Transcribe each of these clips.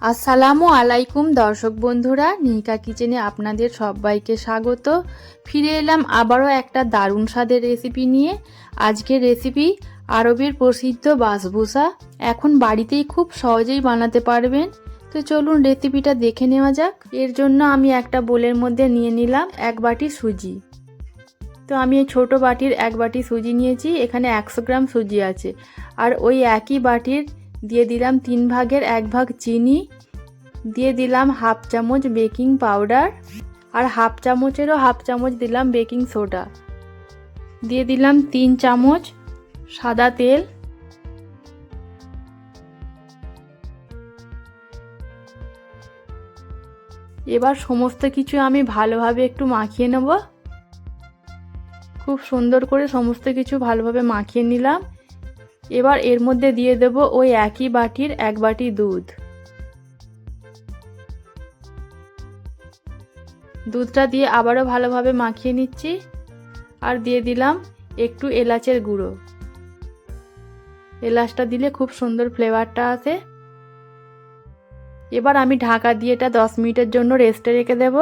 আসসালামু আলাইকুম দর্শক বন্ধুরা, নিহিকা কিচেনে আপনাদের সবাইকে স্বাগত। ফিরে এলাম আবারও একটা দারুণ স্বাদের রেসিপি নিয়ে। আজকের রেসিপি আরবের প্রসিদ্ধ বাসবুসা। এখন বাড়িতেই খুব সহজেই বানাতে পারবেন। তো চলুন রেসিপিটা দেখে নেওয়া যাক। এর জন্য আমি একটা বোলের মধ্যে নিয়ে নিলাম 1 বাটি সুজি। তো আমি এই ছোটো বাটির 1 বাটি সুজি নিয়েছি, এখানে 100 গ্রাম সুজি আছে। আর ওই একই বাটির দিয়ে দিলাম 3 ভাগের 1 ভাগ চিনি, দিয়ে দিলাম হাফ চামচ বেকিং পাউডার, আর হাফ চামচেরও হাফ চামচ দিলাম বেকিং সোডা, দিয়ে দিলাম 3 চামচ সাদা তেল, এবার সমস্ত কিছু আমি ভালোভাবে একটু মাখিয়ে নেব। খুব সুন্দর করে সমস্ত কিছু ভালোভাবে মাখিয়ে নিলাম। এবার এর মধ্যে দিয়ে দেব ওই একই বাটির 1 বাটি দুধ। দুধটা দিয়ে আবারও ভালোভাবে মাখিয়ে নিচ্ছি। আর দিয়ে দিলাম একটু এলাচের গুঁড়ো। এলাচটা দিলে খুব সুন্দর ফ্লেভারটা আসে। এবার আমি ঢাকা দিয়ে এটা 10 মিনিটের জন্য রেস্টে রেখে দেব।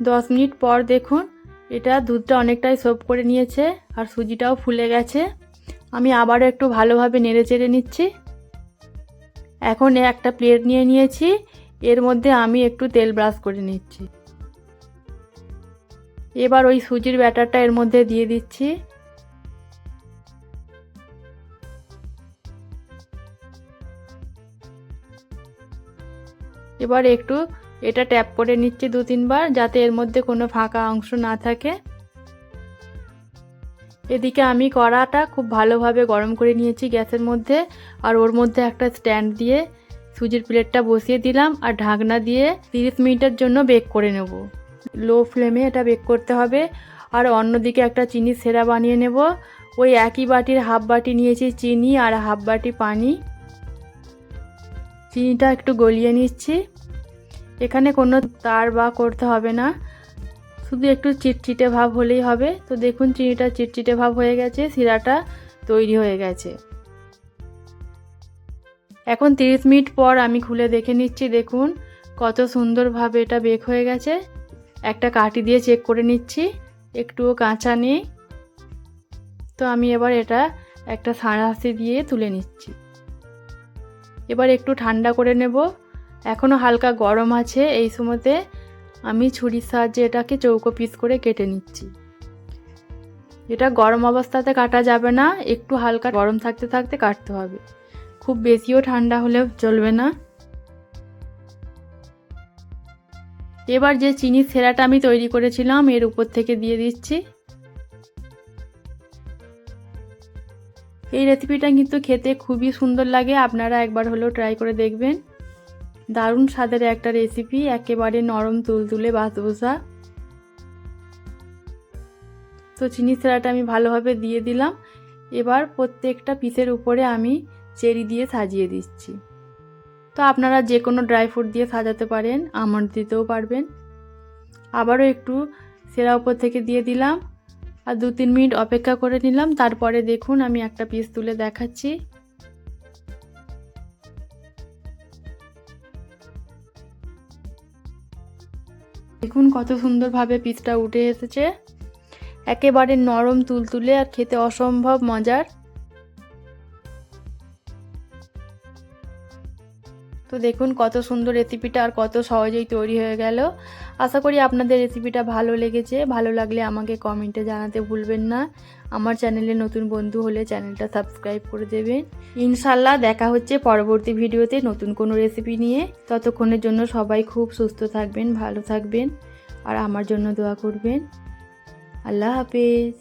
10 মিনিট পর দেখুন এটা দুধটা অনেকটাই সোপ করে নিয়েছে আর সুজিটাও ফুলে গেছে। আমি আবারও একটু ভালোভাবে নেড়ে চেড়ে নিচ্ছি। এখন একটা প্লেট নিয়ে নিয়েছি, এর মধ্যে আমি একটু তেল ব্রাশ করে নিচ্ছি। এবার ওই সুজির ব্যাটারটা এর মধ্যে দিয়ে দিচ্ছি। এবার একটু এটা ট্যাপ করে নিচ্ছি 2-3 বার, যাতে এর মধ্যে কোনো ফাঁকা অংশ না থাকে। এদিকে আমি কড়াটা খুব ভালোভাবে গরম করে নিয়েছি গ্যাসের মধ্যে, আর ওর মধ্যে একটা স্ট্যান্ড দিয়ে সুজির প্লেটটা বসিয়ে দিলাম আর ঢাকনা দিয়ে 30 মিনিটের জন্য বেক করে নেব। লো ফ্লেমে এটা বেক করতে হবে। আর অন্যদিকে একটা চিনির সেরা বানিয়ে নেব। ওই একই বাটির হাফ বাটি নিয়েছি চিনি আর হাফ বাটি পানি। চিনিটা একটু গলিয়ে নিচ্ছি। এখানে কোনো তার বা করতে হবে না, শুধু একটু চিটচিটে ভাব হলেই হবে। তো দেখুন চিনিটা চিটচিটে ভাব হয়ে গেছে, শিরাটা তৈরি হয়ে গেছে। এখন 30 মিনিট পর আমি খুলে দেখে নিচ্ছি। দেখুন কত সুন্দরভাবে এটা বেক হয়ে গেছে। একটা কাঠি দিয়ে চেক করে নিচ্ছি, একটুও কাঁচা নেই। তো আমি এবার এটা একটা ছাঁচি দিয়ে তুলে নিচ্ছি। এবার একটু ঠান্ডা করে নেব। এখনও হালকা গরম আছে। এই সময়তে আমি ছুরির সাহায্যে এটাকে চৌকো পিস করে কেটে নিচ্ছি। এটা গরম অবস্থাতে কাটা যাবে না, একটু হালকা গরম থাকতে থাকতে কাটতে হবে, খুব বেশিও ঠান্ডা হলেও চলবে না। এবার যে চিনির সেরাটা আমি তৈরি করেছিলাম এর উপর থেকে দিয়ে দিচ্ছি। এই রেসিপিটা কিন্তু খেতে খুবই সুন্দর লাগে, আপনারা একবার হলেও ট্রাই করে দেখবেন। দারুণ স্বাদের একটা রেসিপি, একেবারে নরম তুলতুলে বাসবুসা। তো চিনি সেরাটা আমি ভালোভাবে দিয়ে দিলাম। এবার প্রত্যেকটা পিসের উপরে আমি চেরি দিয়ে সাজিয়ে দিচ্ছি। তো আপনারা যে কোনো ড্রাই ফ্রুট দিয়ে সাজাতে পারেন, আমন্ড দিতেও পারবেন। আবারও একটু সেরা উপর থেকে দিয়ে দিলাম আর 2-3 মিনিট অপেক্ষা করে নিলাম। তারপরে দেখুন আমি একটা পিস তুলে দেখাচ্ছি। দেখুন কত সুন্দরভাবে পিসটা উঠে এসেছে, একেবারে নরম তুলতুলে আর খেতে অসম্ভব মজার। তো দেখুন কত সুন্দর রেসিপিটা আর কত সহজেই তৈরি হয়ে গেল। আশা করি আপনাদের রেসিপিটা ভালো লেগেছে। ভালো লাগলে আমাকে কমেন্টে জানাতে ভুলবেন না। আমার চ্যানেলে নতুন বন্ধু হলে চ্যানেলটা সাবস্ক্রাইব করে দেবেন। ইনশাল্লাহ দেখা হচ্ছে পরবর্তী ভিডিওতে নতুন কোনো রেসিপি নিয়ে। ততক্ষণের জন্য সবাই খুব সুস্থ থাকবেন, ভালো থাকবেন আর আমার জন্য দোয়া করবেন। আল্লাহ হাফেজ।